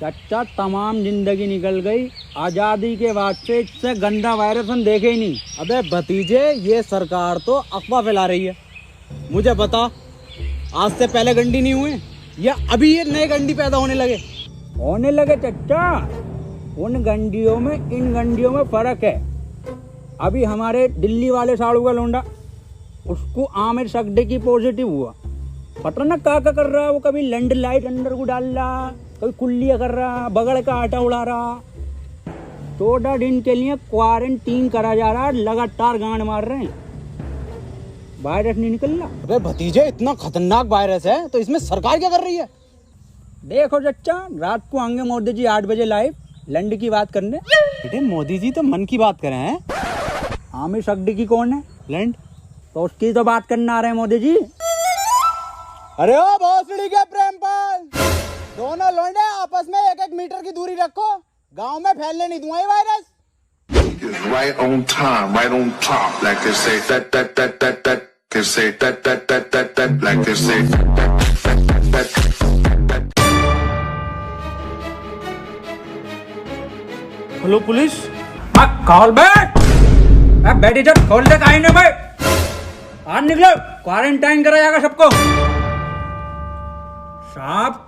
चाचा तमाम जिंदगी निकल गई, आजादी के बाद से इससे गंदा वायरस हम देखे ही नहीं। अबे भतीजे, ये सरकार तो अफवाह फैला रही है। मुझे बता, आज से पहले गंडी नहीं हुए या अभी ये नए गंडी पैदा होने लगे चाचा। उन गंडियों में इन गंडियों में फर्क है। अभी हमारे दिल्ली वाले साड़ू का लोंडा, उसको आमिर सगडी पॉजिटिव हुआ। पता ना क्या कर रहा है वो, कभी लैंड लाइट अंदर को डाल रहा, कभी कुल्लियाँ कर रहा, बगड़ का आटा उड़ा रहा। 14 दिन के लिए क्वारंटीन करा जा रहा है, लगातार गांड मार रहे हैं, वायरस नहीं निकल रहा। अबे भतीजे, इतना खतरनाक वायरस है तो इसमें सरकार क्या कर रही है? देखो चच्चा, रात को आएंगे मोदी जी 8 बजे लाइव लैंड की बात करने। बेटे मोदी जी तो मन की बात करें हैं। आमिर सगडी की कौन है? लैंड तो उसकी तो बात करने आ रहे हैं मोदी जी। अरे ओ भोसड़ी के प्रेमपाल, दोनों लौंडे आपस में 1-1 मीटर की दूरी रखो, गांव में फैलने नहीं दूंगा ये virus. Right on time, right on top, like they say that, they say that, like they say that. Hello police. खोल बैठ, बैठी जब खोल दे काहे नहीं भाई, आज निकलो, क्वारंटाइन करा जाएगा सबको। साहब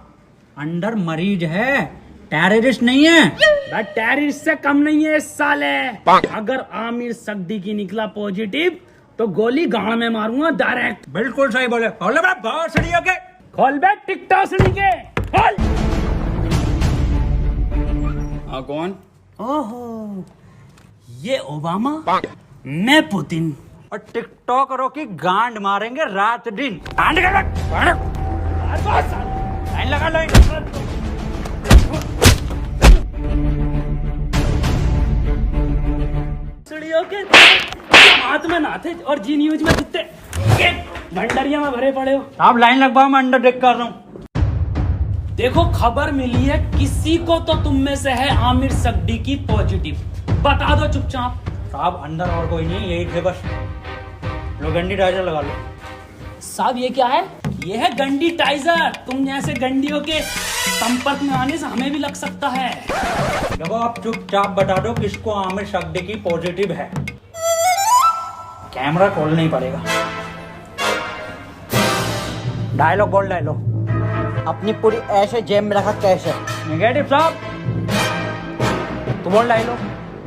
अंदर मरीज है, टेररिस्ट नहीं है। टेररिस्ट से कम नहीं है इस साले। अगर आमिर सगडी की निकला पॉजिटिव तो गोली गांड में मारूंगा डायरेक्ट। बिल्कुल सही बोले। खोल बे भोसड़ियों के, खोल बे टिकटॉसड़ी के, खोल। कौन? ओहो, ये ओबामा, मैं पुतिन। और टिकटॉकरों की गांड मारेंगे रात दिन। लाइन लगा, लाइन। के हाथ में ना थे और जी न्यूज में कितने भंडरिया में भरे पड़े हो। आप लाइन लगवाओ, मैं अंडर टेक कर रहा हूँ। देखो खबर मिली है, किसी को तो तुम में से है आमिर सगडी की पॉजिटिव, बता दो चुपचाप। साहब अंदर और कोई नहीं, यही थे बस। लो गंडी टाइजर लगा लो। साहब ये क्या है? ये है गंडी टाइजर। तुम जैसे गंडियों के संपर्क में आने से हमें भी लग सकता है। देखो आप चुपचाप बता दो किसको आमिर सगडी की पॉजिटिव है। कैमरा खोलना ही पड़ेगा। डायलॉग बोल, डायलॉग। अपनी पूरी ऐसे जेब में रखा कैश है। नेगेटिव साहब, तो बोल डायलॉग।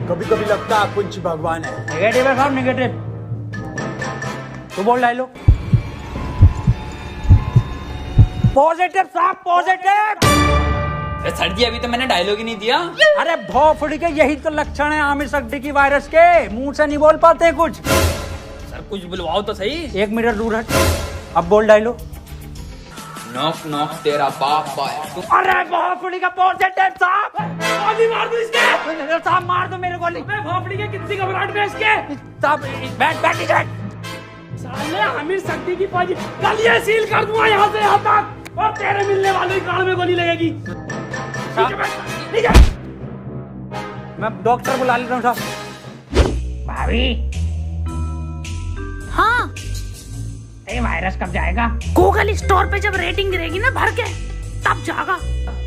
कभी कभी लगता है कुछ भगवान है। नेगेटिव है साहब, नेगेटिव। तो बोल डायलॉग। पॉजिटिव साहब, पॉजिटिव। सर जी अभी तो मैंने डायलॉग ही नहीं दिया। अरे भोफड़ी के, यही तो लक्षण है आमिर सगडी की वायरस के, मुंह से नहीं बोल पाते कुछ। सर कुछ बुलवाओ तो सही। 1 मीटर दूर हट, अब बोल डायलॉग। नॉक नॉक तेरा बाप आया। अरे भोफड़ी का पॉजिटिव साहब, गोली मार दो इसके। साहब मार दो मेरे गोली। मैं भोपड़ी के कितनी घबराहट में इसके। साहब बैठ बैठ बैठ। साले आमिर सगडी की पॉजिटिव, कल ये सील कर दूंगा यहाँ से यहाँ तक, और तेरे मिलने वाले ही कान में गोली लगेगी। ठीक है, मैं डॉक्टर बुला लेता हूँ साहब। भाभी। हाँ, ये वायरस कब जाएगा? गूगल स्टोर पे जब रेटिंग गिरेगी ना भर के, तब जाएगा।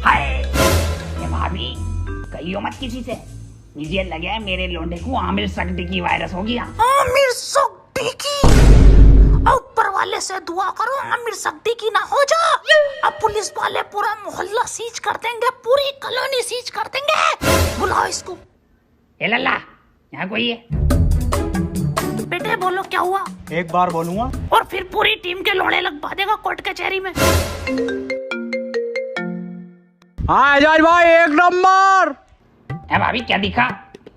हाय ये भाभी, कहियो मत किसी से। मुझे लगे मेरे लोंडे को आमिर सगडी की वायरस हो गया। आमिर सगडी की, ऊपर वाले से दुआ करो आमिर सगडी की ना हो जा। अब पुलिस वाले पूरा मोहल्ला सीज कर देंगे, पूरी कॉलोनी सीज कर देंगे। बुलाओ इसको। ए लल्ला, यहाँ कोई है? बेटे बोलो क्या हुआ? एक बार बोलूंगा और फिर पूरी टीम के लोड़े लगवा देगा कोर्ट कचहरी में। हाँ एजाज भाई, 1 नंबर। ए भाभी क्या दिखा?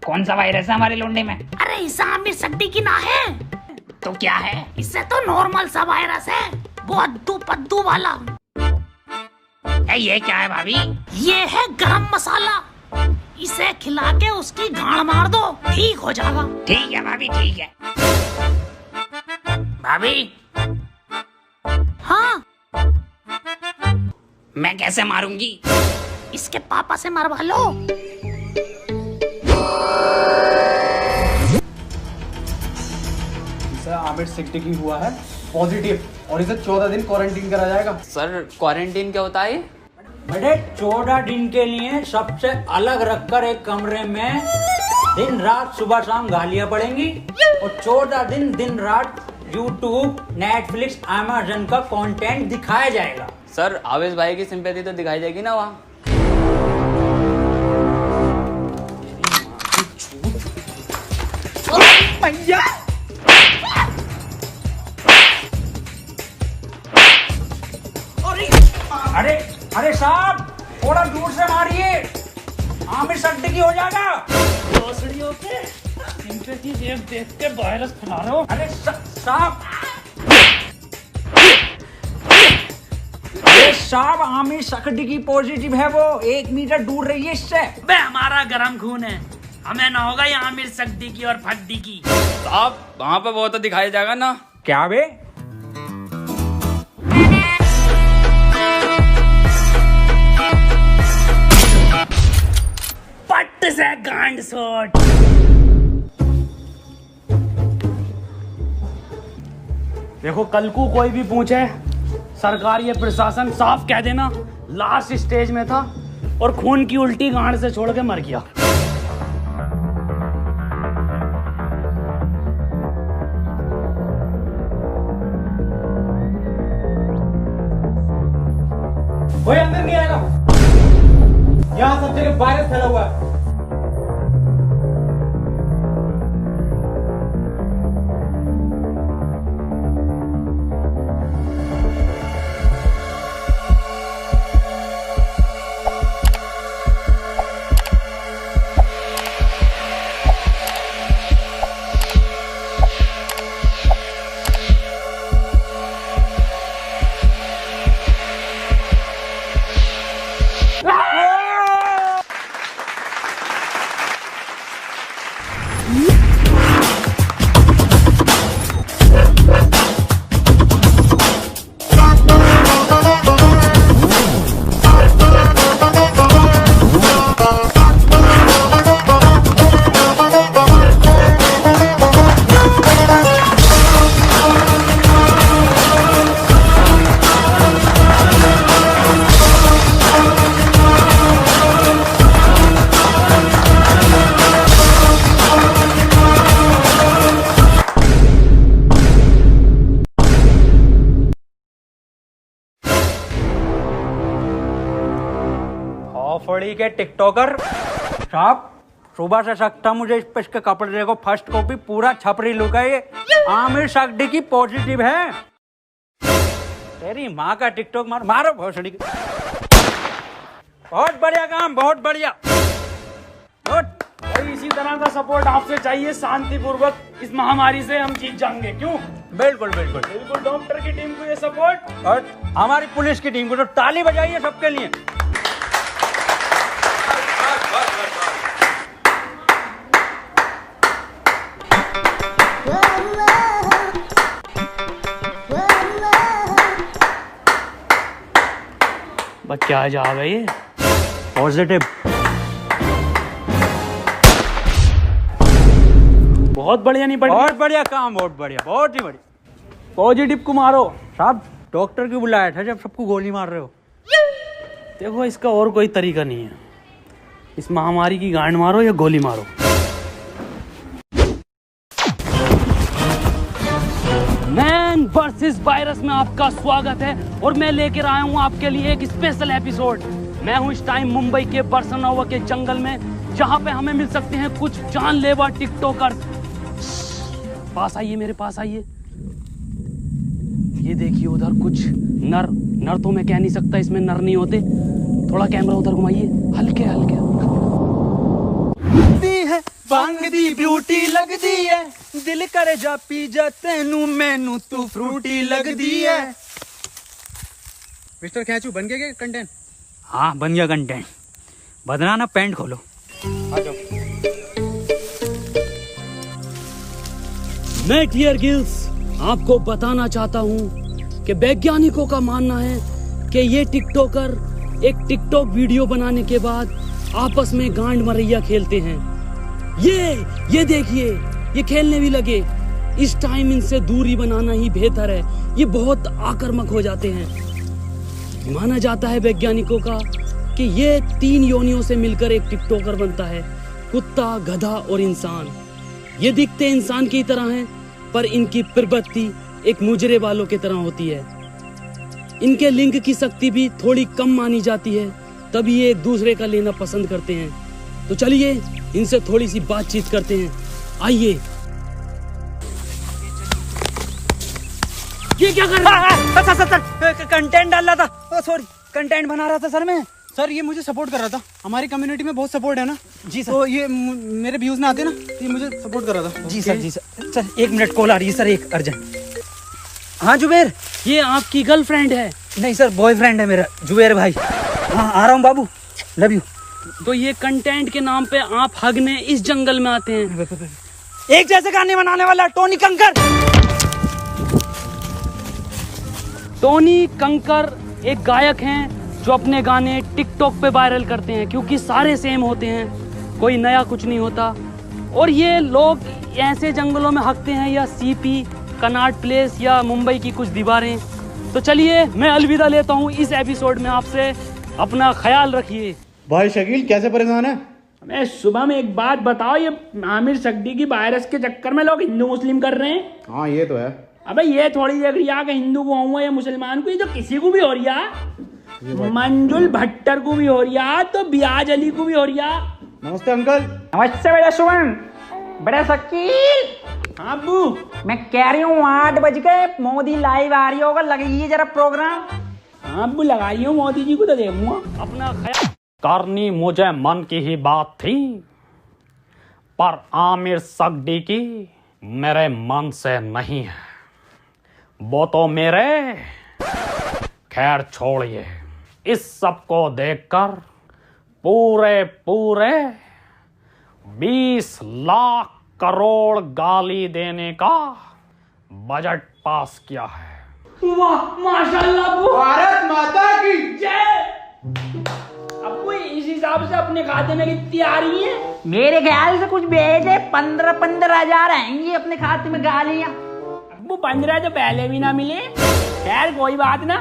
कौन सा वायरस है हमारे लोंडे में? अरे इसे आमिर सगडी की ना है तो क्या है? इससे तो नॉर्मल सा वायरस है, वो अद्दू पद्दू वाला। ये क्या है भाभी? ये है गरम मसाला, इसे खिला के उसकी गांड मार दो, ठीक हो जाएगा। ठीक है भाभी, ठीक है। भाभी हाँ, मैं कैसे मारूंगी? इसके पापा से मरवा लो। आमिर सगडी की हुआ है पॉजिटिव और इसे 14 दिन क्वारंटीन करा जाएगा। सर क्वारंटीन क्या होता है? बेटे 14 दिन के लिए सबसे अलग रखकर एक कमरे में दिन रात सुबह शाम गालियां पड़ेंगी और 14 दिन रात YouTube, Netflix, Amazon का कंटेंट दिखाया जाएगा। सर आवेश भाई की सिंपैथी तो दिखाई देगी ना वहाँ। अरे अरे साहब थोड़ा दूर से मारिए, आमिर सिद्दीकी हो जाएगा। भोसड़ियों पे सिंपैथी देख के वायरस फैला रहे हो। अरे साहब साहब आमिर सिद्दीकी पॉजिटिव है, वो 1 मीटर दूर रहिए इससे। बे हमारा गरम खून है, हमें ना होगा ये आमिर सिद्दीकी और फद्दीकी। साहब वहाँ पे वो तो दिखाया जाएगा ना। क्या बे? पट्ट से गांड शॉट। देखो कल को कोई भी पूछे, सरकार ये प्रशासन साफ कह देना लास्ट स्टेज में था और खून की उल्टी गांड से छोड़ के मर गया। कोई अंदर नहीं आएगा, यहाँ सब जगह वायरस फैला हुआ है। फड़ी के टिकटॉकर साहब, सुबह से सकता मुझे इस पे इसके कपड़े देखो, फर्स्ट कॉपी पूरा छपरी लुक है ये। आमिर सिद्दीकी पॉजिटिव है। तेरी माँ का टिकटॉक मारो भोसड़ी के। बहुत बढ़िया काम, बहुत बढ़िया। और इसी तरह का सपोर्ट आपसे चाहिए, शांतिपूर्वक इस महामारी से हम जीत जाएंगे। क्यों? बिल्कुल बिल्कुल बिल्कुल। डॉक्टर की टीम को ये सपोर्ट और हमारी पुलिस की टीम को तो ताली बजाइए सबके लिए। क्या जा रहा है ये? पॉजिटिव। बहुत बढ़िया। नहीं बढ़िया? बहुत बढ़िया काम, बहुत बढ़िया, बहुत ही बढ़िया। पॉजिटिव को मारो। साहब डॉक्टर क्यों बुलाया था जब सबको गोली मार रहे हो? देखो इसका और कोई तरीका नहीं है, इस महामारी की गांड मारो या गोली मारो। मैन वर्सेस वायरस में आपका स्वागत है और मैं लेकर आया हूं आपके लिए एक स्पेशल एपिसोड। मैं हूं इस टाइम मुंबई के बरसनोवा के जंगल में, जहां पे हमें मिल सकते हैं कुछ जानलेवा टिकटॉकर। पास आइए, मेरे पास आइए। ये देखिए उधर कुछ नर तो मैं कह नहीं सकता, इसमें नर नहीं होते। थोड़ा कैमरा उधर घुमाइए, हल्के हल्के। भांग दी ब्यूटी लगदी है, दिल करे जा पी जा तेनू मैनू तू फ्रूटी लगदी है। मिस्टर खैचू बन गया क्या कंटेंट? हाँ बन गया कंटेंट। बदना ना पैंट खोलो। आ जाओ। मैं टियर गिल्स आपको बताना चाहता हूं कि वैज्ञानिकों का मानना है कि ये टिकटॉकर एक टिकटॉक वीडियो बनाने के बाद आपस में गांड मरैया खेलते हैं। ये देखिए, ये खेलने भी लगे। इस टाइम इनसे दूरी बनाना ही बेहतर है, ये बहुत आक्रामक हो जाते हैं। माना जाता है वैज्ञानिकों का कि ये 3 योनियों से मिलकर एक टिकटॉकर बनता है, कुत्ता, गधा और इंसान। ये दिखते इंसान की तरह हैं, पर इनकी प्रवृत्ति एक मुजरे वालों की तरह होती है। इनके लिंग की शक्ति भी थोड़ी कम मानी जाती है, तभी ये एक दूसरे का लेना पसंद करते हैं। तो चलिए इनसे थोड़ी सी बातचीत करते हैं, आइए। ये क्या कर रहा है? सर कंटेंट डाल रहा था, सॉरी कंटेंट बना रहा था सर मैं। सर ये मुझे सपोर्ट कर रहा था, हमारी कम्युनिटी में बहुत सपोर्ट है ना जी सर। तो ये मेरे व्यूज में आते ना, तो ये मुझे सपोर्ट कर रहा था। जी सर, जी सर। सर 1 मिनट, कॉल आ रही है सर, एक अर्जेंट। हाँ जुबेर। ये आपकी गर्लफ्रेंड है? नहीं सर, बॉयफ्रेंड है मेरा, जुबेर भाई। हाँ आ रहा हूँ बाबू, लव यू। तो ये कंटेंट के नाम पे आप हगने इस जंगल में आते हैं? एक जैसे गाने बनाने वाला टोनी कंकर। टोनी कंकर एक गायक हैं जो अपने गाने टिकटॉक पे वायरल करते हैं, क्योंकि सारे सेम होते हैं, कोई नया कुछ नहीं होता। और ये लोग ऐसे जंगलों में हकते हैं, या सीपी, कनाट प्लेस या मुंबई की कुछ दीवारें। तो चलिए मैं अलविदा लेता हूँ इस एपिसोड में आपसे। अपना ख्याल रखिए। भाई शकील कैसे परेशान है? मैं सुबह में एक बात बताओ, ये आमिर सक्दी की वायरस के चक्कर में लोग हिंदू मुस्लिम कर रहे हैं। हाँ ये तो है। अबे ये थोड़ी देख रही है कि हिंदू को हुआ या मुसलमान को, ये तो किसी को भी हो रही है। मंजुल भट्टर को भी हो रही है, तो बियाज अली को भी हो रही है। नमस्ते अंकल। नमस्ते बेटा सुमन। बड़ा शकील। हाँ अब्बू। मैं कह रही हूँ 8 बज गए, मोदी लाइव आ रही होगा, लगाइए जरा प्रोग्राम। हाँ अब्बू लगाइए, मोदी जी को तो देखूंगा। अपना ख्याल करनी मुझे मन की ही बात थी, पर आमिर सक्दी की मेरे मन से नहीं है। वो तो मेरे, खैर छोड़िए। इस सब को देखकर पूरे 20 लाख करोड़ गाली देने का बजट पास किया है। वाह माशाल्लाह अब्बू। भारत माता की जय। अब्बू इस हिसाब से अपने खाते में कितनी आ रही है? मेरे ख्याल से कुछ भेजे 15 हजार आएंगी अपने खाते में गालियाँ। अब्बू 15 तो पहले भी ना मिले। खैर कोई बात ना,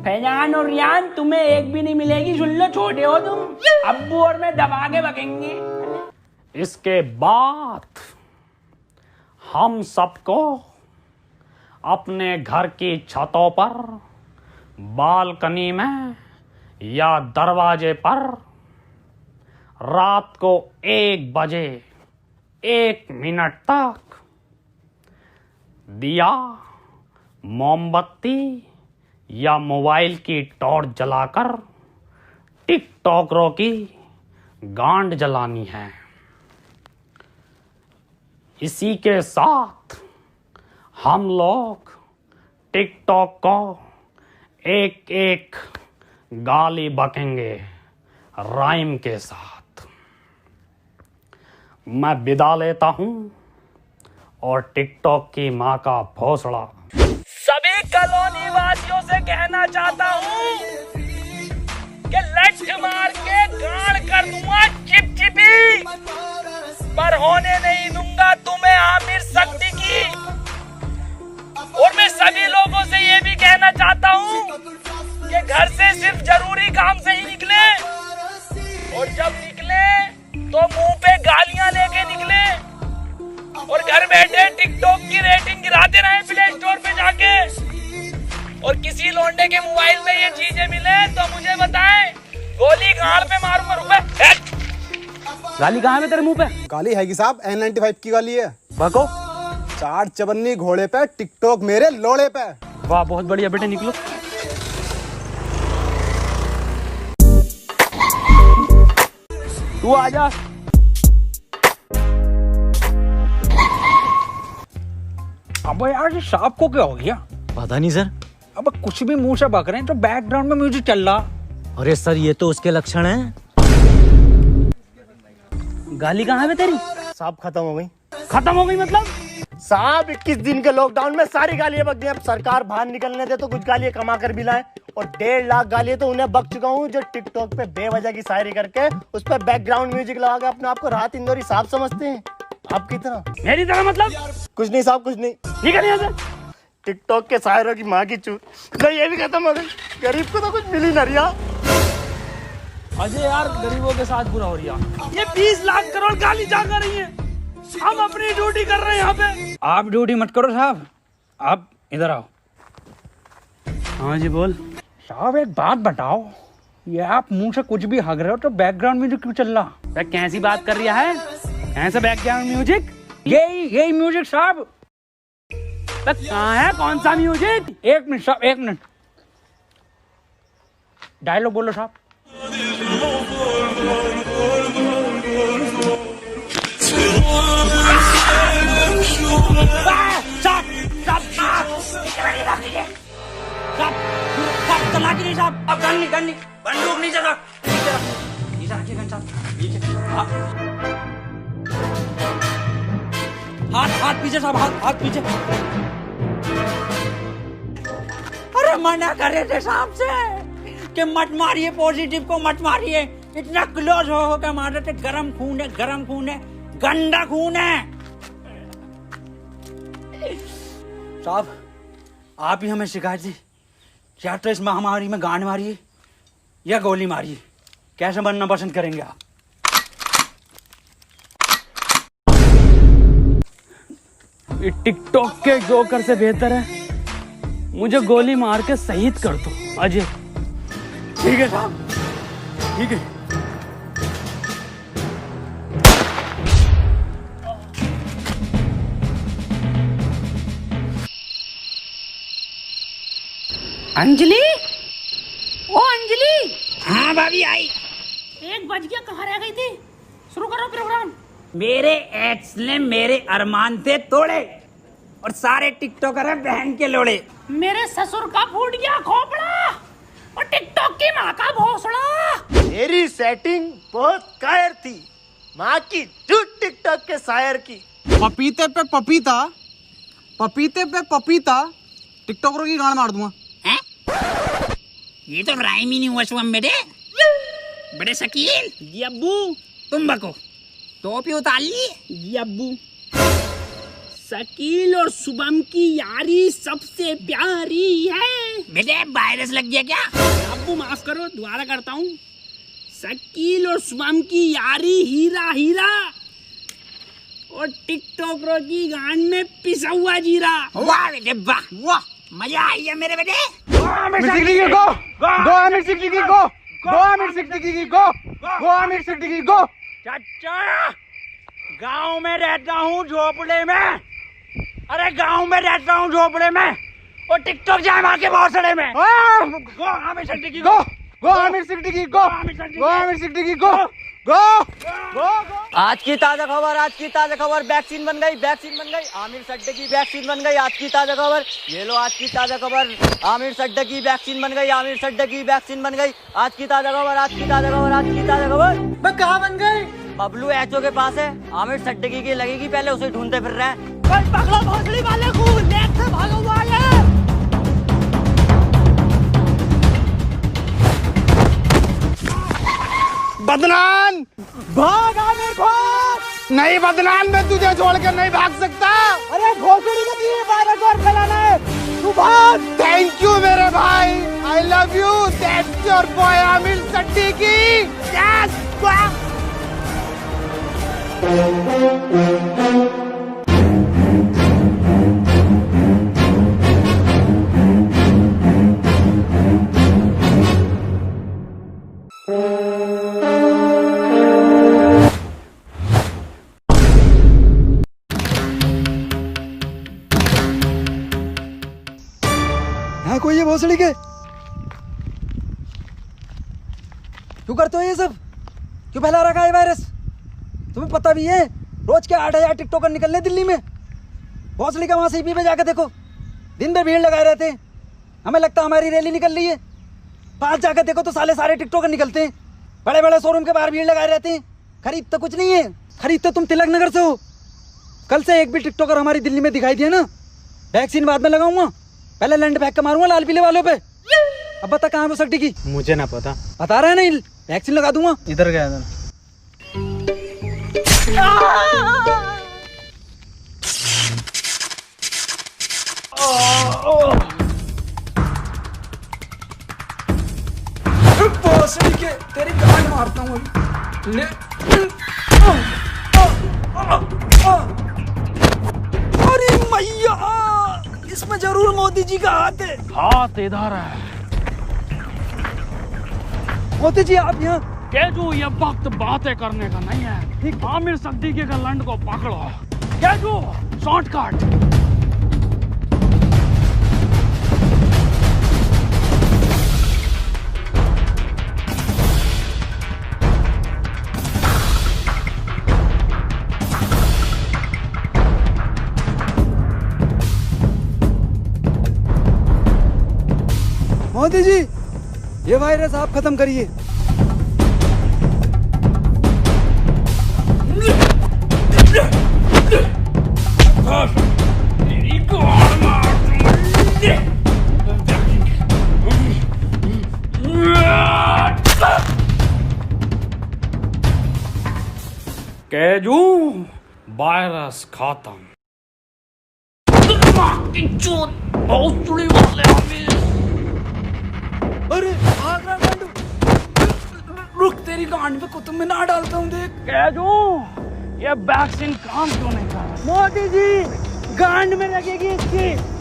फैजान और रियान तुम्हें एक भी नहीं मिलेगी, सुन लो, छोटे हो तुम। अब्बू और मैं दबा के बकेंगे। इसके बाद हम सबको अपने घर की छतों पर, बालकनी में या दरवाजे पर रात को 1 बजे 1 मिनट तक दिया, मोमबत्ती या मोबाइल की टॉर्च जलाकर टिकटॉकरों की गांड जलानी है। इसी के साथ हम लोग टिकटॉक को एक गाली बकेंगे राइम के साथ। मैं विदा लेता हूं और टिकटॉक की मां का भोसड़ा सभी कॉलोनी वासियों से कहना चाहता हूं कि लठ मार के गाड़ कर दूंगा चिपचिपी, पर होने नहीं दूंगा तुम्हें आमिर सक्दी की। और मैं सभी लोगों से ये भी कहना चाहता हूँ कि घर से सिर्फ जरूरी काम से ही निकले, और जब निकले तो मुंह पे गालियां लेके निकले, और घर बैठे टिकटॉक की रेटिंग गिराते रहे प्ले स्टोर पे जाके। और किसी लौंडे के मोबाइल में ये चीजें मिले तो मुझे बताएं, गोली गाल पे मारूंगा। रुपए गाली कहाँ है तेरे मुंह पे? गाली है कि साहब N95 की गाली है। भगो। 4 चवन्नी घोड़े पे, टिकटॉक मेरे लोड़े पे। वाह बहुत बढ़िया बेटे, निकलो। तू आजा। अब यार ये सांप को क्या हो गया? पता नहीं सर। अब कुछ भी मुंह से बक रहे हैं तो बैकग्राउंड में म्यूजिक चल रहा। अरे सर ये तो उसके लक्षण हैं। गाली कहाँ है तेरी? साहब खत्म हो गई। खत्म हो गई मतलब? साहब 21 दिन के लॉकडाउन में सारी गालियां बक गई। अब सरकार बाहर निकलने दे तो कुछ गालियां कमा कर भी लाए, और 1.5 लाख गालियां तो उन्हें बक चुका हूँ जो टिकटॉक पे बेवजह की शायरी करके उस पर बैकग्राउंड म्यूजिक लगा के अपने आप को राहत इंदौरी साहब समझते हैं। आपकी तरह? मेरी तरह मतलब? कुछ नहीं साहब, कुछ नहीं। निकल यहाँ से। टिकटॉक के शायरों की माँ की चूत। नहीं ये भी खत्म हो गई। गरीब को तो कुछ मिली ना रिया। अजय यार गरीबों के साथ बुरा हो रही है। ये 20 लाख करोड़ गाली जा कर रही है, हम अपनी ड्यूटी कर रहे हैं यहाँ पे। आप ड्यूटी मत करो साहब, आप इधर आओ। हाँ जी बोल। साहब एक बात बताओ, ये आप मुंह से कुछ भी हग रहे हो तो बैकग्राउंड म्यूजिक क्यों चल रहा? कैसी बात कर रहा है? ऐसा बैकग्राउंड म्यूजिक? यही म्यूजिक साहब। कहाँ है, कौन सा म्यूजिक? 1 मिनट साहब, 1 मिनट। डायलॉग बोलो साहब। तलाकी नहीं साहब, अब गन नहीं, बंदूक नीचे रख, नीचे रखिए गन साहब, नीचे। हाथ पीछे साहब, हाथ पीछे। अरे मना कर रहे थे साहब से कि मत मारिए, पॉजिटिव को मत मारिए, इतना क्लोज हो के मार रहे थे। गरम खून है, गंदा खून है। साहब आप ही हमें शिकायत दी, या तो इस महामारी में गांड मारिए या गोली मारिए, कैसे बनना पसंद करेंगे आप? टिकटॉक के जोकर से बेहतर है मुझे गोली मार के शहीद कर दो अजय। ठीक है साहब, ठीक है। अंजलि, ओ अंजलि। हाँ भाभी आई। 1 बज गया, कहाँ रह गई थी? शुरू करो प्रोग्राम। मेरे एक्स ने मेरे अरमान थे तोड़े और सारे टिकटॉकर हैं बहन के लोड़े। मेरे ससुर का फूट गया खोपड़ा और टिकटॉक की माँ का भोसड़ा। मेरी सेटिंग बहुत कायर थी, माँ की झूठ टिकटॉक के शायर की। पपीते पे पपीता, पपीते पे पपीता, टिकटॉकरों की गांड मार दूंगा। हैं? ये तो राइम ही नहीं हुआ शुभम मेरे। बड़े शकील। जी अब्बू। तुम बको, टोपी उतार ली। जी अब्बू। शकील और शुभम की यारी सबसे प्यारी है। बेटे वायरस लग गया क्या? अब्बू माफ करो, दोबारा करता हूँ। शकील और शुभम की यारी हीरा हीरा और टिकटॉकरों की गांड में पिसा हुआ जीरा। वाह बेटे वाह, वाह मजा आई है मेरे बेटे। चाचा गांव में रहता हूँ झोपड़े में, अरे गांव में रहता हूँ झोपड़े में और टिकटॉक जाए मार के भौसड़े में। गो आमिर सिद्दीकी गो, गो आमिर सिद्दीकी गो, गो आमिर सिद्दीकी गो, गो गो। आज की ताजा खबर, वैक्सीन बन गई, आमिर सिद्दीकी वैक्सीन बन गई। आज की ताजा खबर, ये लो आज की ताजा खबर, आमिर सिद्दीकी वैक्सीन बन गई, आज की ताजा खबर। मैं कहाँ बन गई? बबलू एचओ के पास है, आमिर सिद्दीकी की लगेगी, पहले उसे ढूंढते फिर रहे हैं। पकड़ो भोसड़ी वाले को, नेट से भागा हुआ है। बदनाम भाग, आमिर भाग। नहीं बदनाम, मैं तुझे छोड़कर नहीं भाग सकता। अरे भोसड़ी में तुझे वायरस और फैलाना है, तू भाग। थैंक यू मेरे भाई, I love you, that's your boy Aamir Siddiqui. Yes है कोई ये भोसड़ी के? क्यों करते हो ये सब? क्यों फैला रखा है वायरस? तुम्हें पता भी है रोज के 8,000 टिकटॉकर निकलने दिल्ली में। भोसड़ी का वहां सीपी पे जाकर देखो, दिन भर भीड़ लगाए रहते हैं। हमें लगता है हमारी रैली निकल रही है, पास जाकर देखो तो सारे टिकटॉकर निकलते हैं। बड़े बड़े शोरूम के बाहर भीड़ लगाए रहते हैं। खरीद तो कुछ नहीं है, खरीद तो तुम तिलक नगर से हो। कल से एक भी टिकटॉकर हमारी दिल्ली में दिखाई दिया ना, वैक्सीन बाद में लगाऊंगा, पहले लैंड फेंक के मारूंगा लाल पीले वालों पे। अब बता कहाँ है सट्टी की? मुझे ना पता। बता रहा है नहीं, वैक्सीन लगा दूंगा। इधर गया था। भोसड़ी के तेरी गांड मारता हूँ अभी। ले अरे मैया, इसमें जरूर मोदी जी का हाथ है। हाथ इधर है। मोदी जी आप यहाँ। केजू, ये वक्त बातें करने का नहीं है। आमिर सिद्दीकी के लंड को पकड़ो। केजू, शॉर्टकट। मोदी जी, ये वायरस आप खत्म करिए। केजू, वायरस खत्म। भोसड़ी वाले आमिर। अरे भाग रहा गांडू। रुक, तेरी गांड पे कुतुब मीनार डालता हूँ देख। केजू, ये वैक्सीन काम क्यों नहीं कर रहा? मोदी जी, गांड में लगेगी इसकी।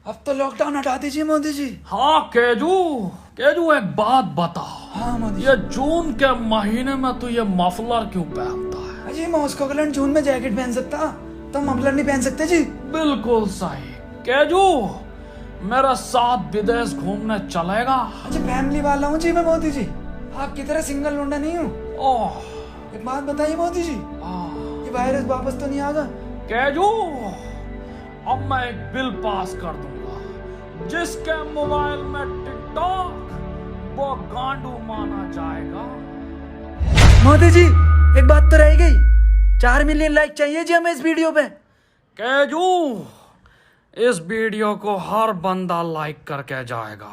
अब तो लॉकडाउन हटा दीजिए मोदी जी। हाँ केजू, केजू एक बात बता। हाँ मोदी जी। ये जून के महीने में तू ये मफलर क्यों पहनता है? अजी मॉस्को का जून में जैकेट पहन सकता, तो मफलर नहीं पहन सकते जी। बिल्कुल सही। केजू, मेरे साथ विदेश घूमने चलेगा? अच्छा, फैमिली वाला हूँ जी मैं मोदी जी, आपकी तरह सिंगल लौंडा नहीं हूँ। ओह, एक बात बताइए मोदी जी, ये वायरस वापस तो नहीं आगा? केजू, अब मैं एक बिल पास कर दूंगा, जिसके मोबाइल में टिकटॉक वो गांडू माना जाएगा। मोदी जी, एक बात तो रह गई, 4 मिलियन लाइक चाहिए जी हमें इस वीडियो पे। केजू, इस वीडियो को हर बंदा लाइक करके जाएगा।